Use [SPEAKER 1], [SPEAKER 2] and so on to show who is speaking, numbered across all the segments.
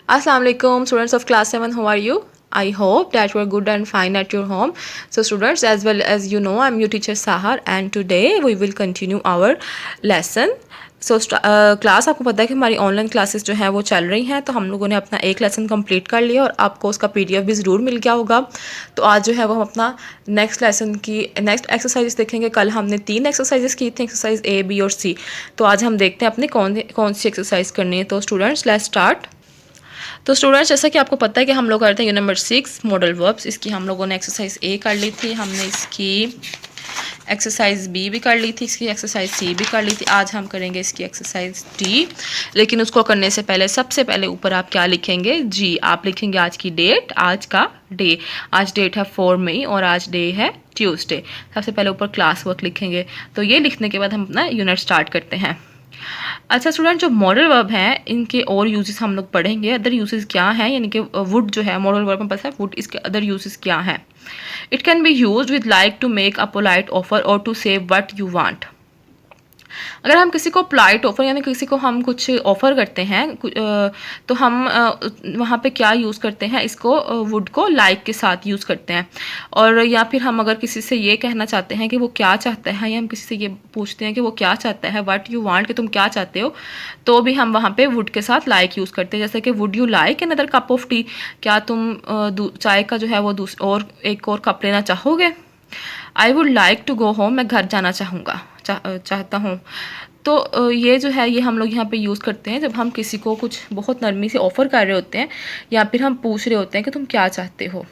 [SPEAKER 1] Assalamu alaikum, students of class 7. How are you? I hope that you are good and fine at your home. So students, as well as you know, I'm your teacher Sahar and today we will continue our lesson. So class आपको पता है कि हमारी online classes जो है वो चल रही हैं, तो हम लोगों ने अपना एक लेसन कंप्लीट कर लिया और आपको उसका पीडीएफ भी ज़रूर मिल गया होगा। तो आज जो है वो हम अपना नेक्स्ट लेसन की नेक्स्ट एक्सरसाइज देखेंगे। कल हमने 3 एक्सरसाइजेस की थी, एक्सरसाइज ए, बी और सी। तो आज हम देखते हैं अपने कौन सी एक्सरसाइज करनी है। तो स्टूडेंट्स लेट्स स्टार्ट। तो स्टूडेंट्स, जैसा कि आपको पता है कि हम लोग करते हैं यूनिट नंबर 6 मॉडल वर्ब्स। इसकी हम लोगों ने एक्सरसाइज ए कर ली थी, हमने इसकी एक्सरसाइज बी भी कर ली थी, इसकी एक्सरसाइज सी भी कर ली थी। आज हम करेंगे इसकी एक्सरसाइज डी। लेकिन उसको करने से पहले सबसे पहले ऊपर आप क्या लिखेंगे? जी। आप लिखेंगे आज की डेट, आज का डे। आज डेट है 4 मई और आज डे है ट्यूसडे। सबसे पहले ऊपर क्लास वर्क लिखेंगे। तो ये लिखने के बाद हम अपना यूनिट स्टार्ट करते हैं। अच्छा स्टूडेंट, जो मॉडल वर्ब हैं इनके और यूजेस हम लोग पढ़ेंगे। अदर यूजेस क्या हैं, यानी कि वुड जो है मॉडल वर्ब में पता है वुड, इसके अदर यूजेस क्या हैं? It can be used with like to make a polite offer और to say what you want. अगर हम किसी को पोलाइट ऑफर यानी किसी को हम कुछ ऑफ़र करते हैं तो हम वहाँ पे क्या यूज़ करते हैं? इसको वुड को लाइक के साथ यूज़ करते हैं। और या फिर हम अगर किसी से ये कहना चाहते हैं कि वो क्या चाहता है, या हम किसी से ये पूछते हैं कि वो क्या चाहता है, व्हाट यू वांट, कि तुम क्या चाहते हो, तो भी हम वहाँ पे वुड के साथ लाइक यूज़ करते हैं। जैसे कि would you like another cup of T, क्या तुम चाय का जो है वो और एक और कप लेना चाहोगे? I would like to go home, मैं घर जाना चाहूँगा, चाहता हूँ। तो ये जो है ये हम लोग यहाँ पे यूज़ करते हैं जब हम किसी को कुछ बहुत नरमी से ऑफ़र कर रहे होते हैं, या फिर हम पूछ रहे होते हैं कि तुम क्या चाहते हो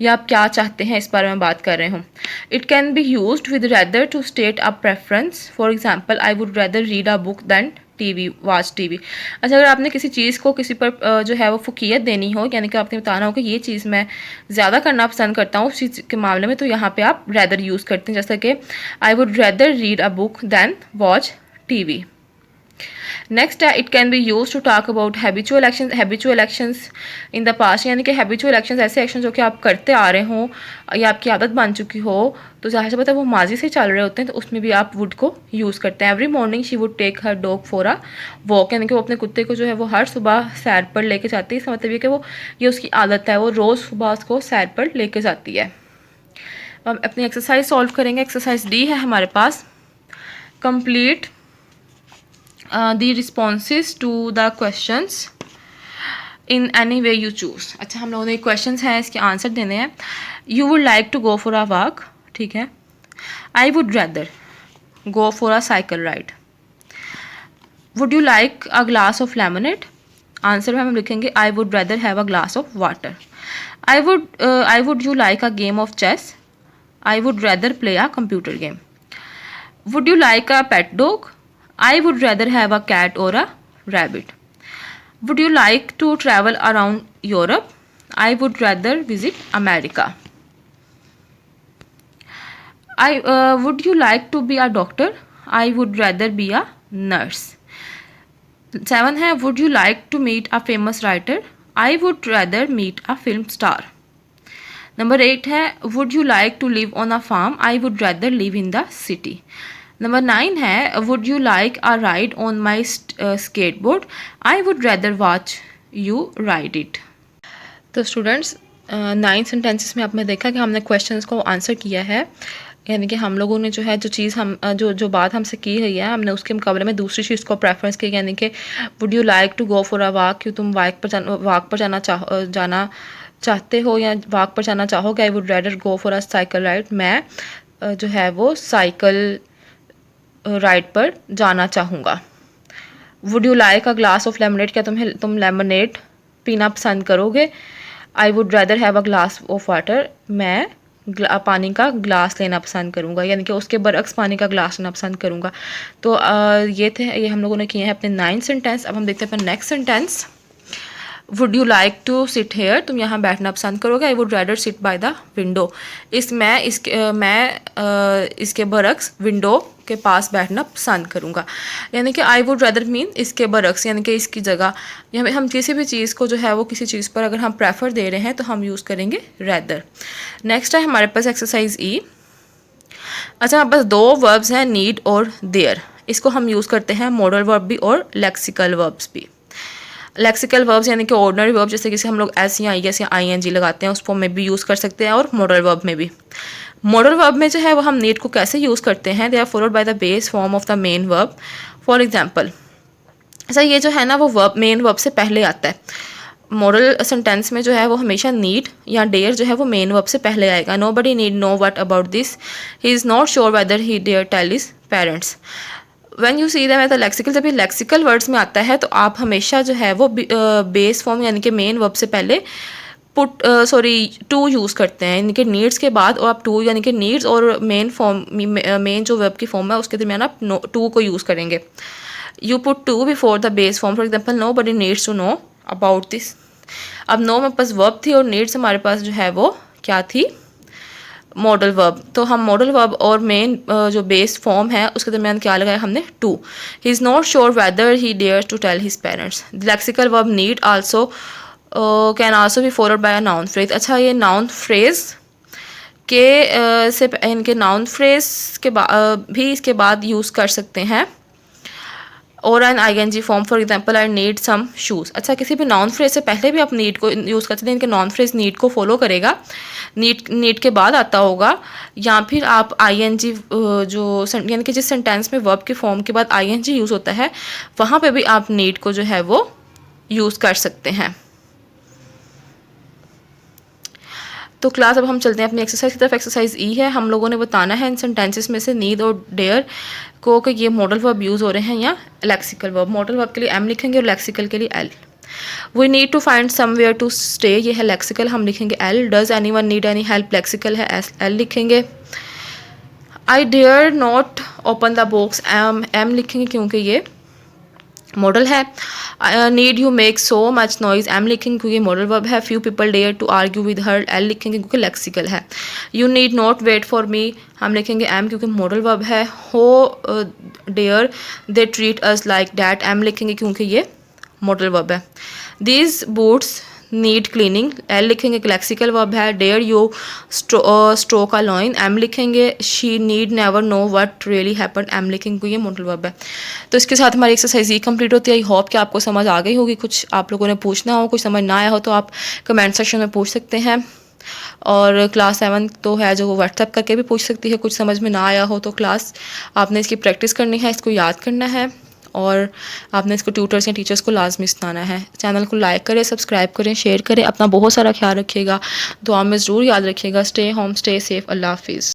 [SPEAKER 1] या आप क्या चाहते हैं, इस बारे में बात कर रहे हूँ। It can be used with rather to state a preference. For example, I would rather read a book than TV watch TV. अच्छा, अगर आपने किसी चीज़ को किसी पर जो है वो फ़ुकीयत देनी हो, यानी कि आपने बताना हो कि ये चीज़ मैं ज़्यादा करना पसंद करता हूँ उस चीज़ के मामले में, तो यहाँ पे आप रेदर यूज़ करते हैं। जैसे कि I would rather read a book than watch TV. Next है, it can be use to talk about habitual actions in the past, यानी कि हैबिचुअल एक्शंस ऐसे एक्शन जो कि आप करते आ रहे हों या आपकी आदत बन चुकी हो, तो ज़ाहिर सी बात है वो माजी से चल रहे होते हैं, तो उसमें भी आप वुड को यूज़ करते हैं। Every morning she would take her dog for a walk, यानी कि वो अपने कुत्ते को जो है वो हर सुबह सैर पर लेके जाती है। इसका मतलब ये कि वो ये उसकी आदत है, वो रोज़ सुबह उसको सैर पर लेके जाती है। हम अपनी एक्सरसाइज सॉल्व करेंगे। एक्सरसाइज डी है हमारे पास, complete the responses to the questions in any way you choose। अच्छा, हम लोगों ने क्वेश्चंस हैं, इसके आंसर देने हैं। You would like to go for a walk, ठीक है। I would rather go for a cycle ride। Would you like a glass of lemonade? Answer में हम लिखेंगे I would rather have a glass of water। I would you like a game of chess? I would rather play a computer game। Would you like a pet dog? I would rather have a cat or a rabbit। Would you like to travel around Europe? I would rather visit America। Would you like to be a doctor? I would rather be a nurse। 7 है, would you like to meet a famous writer? I would rather meet a film star। Number 8 है, would you like to live on a farm? I would rather live in the city। Number 9 है, would you like a ride on my skateboard? I would rather watch you ride it. तो students, 9 sentences में आपने देखा कि हमने questions को answer किया है, यानी कि हम लोगों ने जो है जो चीज़ हम जो बात हमसे की हुई है, हमने उसके मुकाबले में दूसरी चीज़ को प्रेफरेंस की, यानी कि would you like to go for a walk, कि तुम वॉक पर जाना चाहते हो या वॉक पर जाना चाहोगे। I would rather go for a cycle ride, मैं जो है वो साइकिल राइड पर जाना चाहूँगा। Would you like a glass of lemonade, क्या तुम लेमनेड पीना पसंद करोगे? I would rather have a glass of water, मैं पानी का ग्लास लेना पसंद करूँगा, यानी कि उसके बरअक्स पानी का ग्लास लेना पसंद करूँगा। तो ये हम लोगों ने किए हैं अपने 9 सेंटेंस। अब हम देखते हैं अपना next sentence. Would you like to sit here, तुम यहाँ बैठना पसंद करोगे? I would rather sit by the window, इसके बरक्स विंडो के पास बैठना पसंद करूँगा। यानी कि आई वुड रेदर मीन इसके बरक्स, यानी कि इसकी जगह। हम किसी भी चीज़ को जो है वो किसी चीज़ पर अगर हम प्रेफर दे रहे हैं तो हम यूज़ करेंगे रेदर। नेक्स्ट है हमारे पास एक्सरसाइज ई। अच्छा, हमारे पास 2 वर्ब्स हैं, नीड और देयर। इसको हम यूज़ करते हैं मॉडल वर्ब भी और लेक्सिकल वर्ब्स भी। लेक्सिकल वर्ब्स यानी कि ऑर्डिनरी वर्ब जैसे कि हम लोग एस या आई एन जी लगाते हैं उस फॉर्म में भी यूज़ कर सकते हैं, और मॉडल वर्ब में भी। मॉडल वर्ब में जो है वो हम नीड को कैसे यूज़ करते हैं, they are followed by the base form of the main verb. For example, ऐसा ये जो है ना वो वर्ब मेन वर्ब से पहले आता है। मॉडल सेंटेंस में जो है वो हमेशा नीड या डेयर जो है वो मेन वर्ब से पहले आएगा। Nobody need know what about this, he is not sure whether he dare tell his parents. When you see them as the lexical, जब ये लेक्सिकल वर्ड्स में आता है तो आप हमेशा जो है वो बेस फॉर्म यानी कि मेन वर्ब से पहले टू यूज़ करते हैं, यानी कि नीड्स के बाद, और आप टू यानी कि नीड्स और मेन जो वर्ब की फॉर्म है उसके दरमियान आप टू को यूज़ करेंगे। You put to before the base form, for example nobody needs to know about this. अब नो मेरे पास वर्ब थी और नीड्स हमारे पास जो है वो क्या थी, मॉडल वर्ब। तो हम मॉडल वर्ब और मेन जो बेस फॉर्म है उसके दरमियान क्या लगाया हमने, to. He is not sure whether he dares to tell his parents. The lexical verb need also can also be followed by a noun phrase. अच्छा, ये नाउन फ्रेज के से इनके नाउन फ्रेज के भी इसके बाद यूज़ कर सकते हैं, और N I N G form, for example I need some shoes. अच्छा, किसी भी नॉन फ्रेज से पहले भी आप नीड को यूज़ कर सकते हैं, इनके नॉन फ्रेज नीड को फॉलो करेगा, नीड के बाद आता होगा, या फिर आप आई एन जी जो यानी कि जिस सेंटेंस में वर्ब के फॉर्म के बाद आई एन जी यूज़ होता है वहाँ पे भी आप नीड को जो है वो यूज़ कर सकते हैं। तो क्लास अब हम चलते हैं अपनी एक्सरसाइज की तरफ। एक्सरसाइज ई है, हम लोगों ने बताना है इन सेंटेंसेस में से नीड और डेयर को कि ये मॉडल वर्ब यूज़ हो रहे हैं या लेक्सिकल वर्ब। मॉडल वर्ब के लिए एम लिखेंगे और लेक्सिकल के लिए L. We need to find somewhere to stay, ये है लेक्सिकल, हम लिखेंगे L. Does anyone need any help, lexical है, एल लिखेंगे। I dare not open the box, M लिखेंगे क्योंकि ये मॉडल है। Need you make so much noise, M लिखेंगे क्योंकि मॉडल वर्ब है। Few people dare to argue with her, L लिखेंगे क्योंकि लेक्सिकल है। You need not wait for मी, हम लिखेंगे एम क्योंकि मॉडल वर्ब है। How dare they treat us like that, M लिखेंगे क्योंकि ये मॉडल वर्ब है। These boots need cleaning, L लिखेंगे लेक्सिकल वर्ब है। Dare you stroke a lion, M लिखेंगे। She need never know what really happened, M लिखेंगे क्योंकि ये मॉडल वर्ब है। तो इसके साथ हमारी एक्सरसाइज ये कंप्लीट होती है। आई होप कि आपको समझ आ गई होगी। कुछ आप लोगों ने पूछना हो, कुछ समझ ना आया हो तो आप कमेंट सेक्शन में पूछ सकते हैं, और क्लास 7 तो है जो वो व्हाट्सएप करके भी पूछ सकती है। कुछ समझ में ना आया हो तो क्लास आपने इसकी प्रैक्टिस करनी है, इसको याद करना है, और आपने इसको ट्यूटर्स या टीचर्स को लाजमी सुनाना है। चैनल को लाइक करें, सब्सक्राइब करें, शेयर करें। अपना बहुत सारा ख्याल रखिएगा, दुआ में ज़रूर याद रखिएगा। Stay home, stay safe. अल्लाह हाफिज़।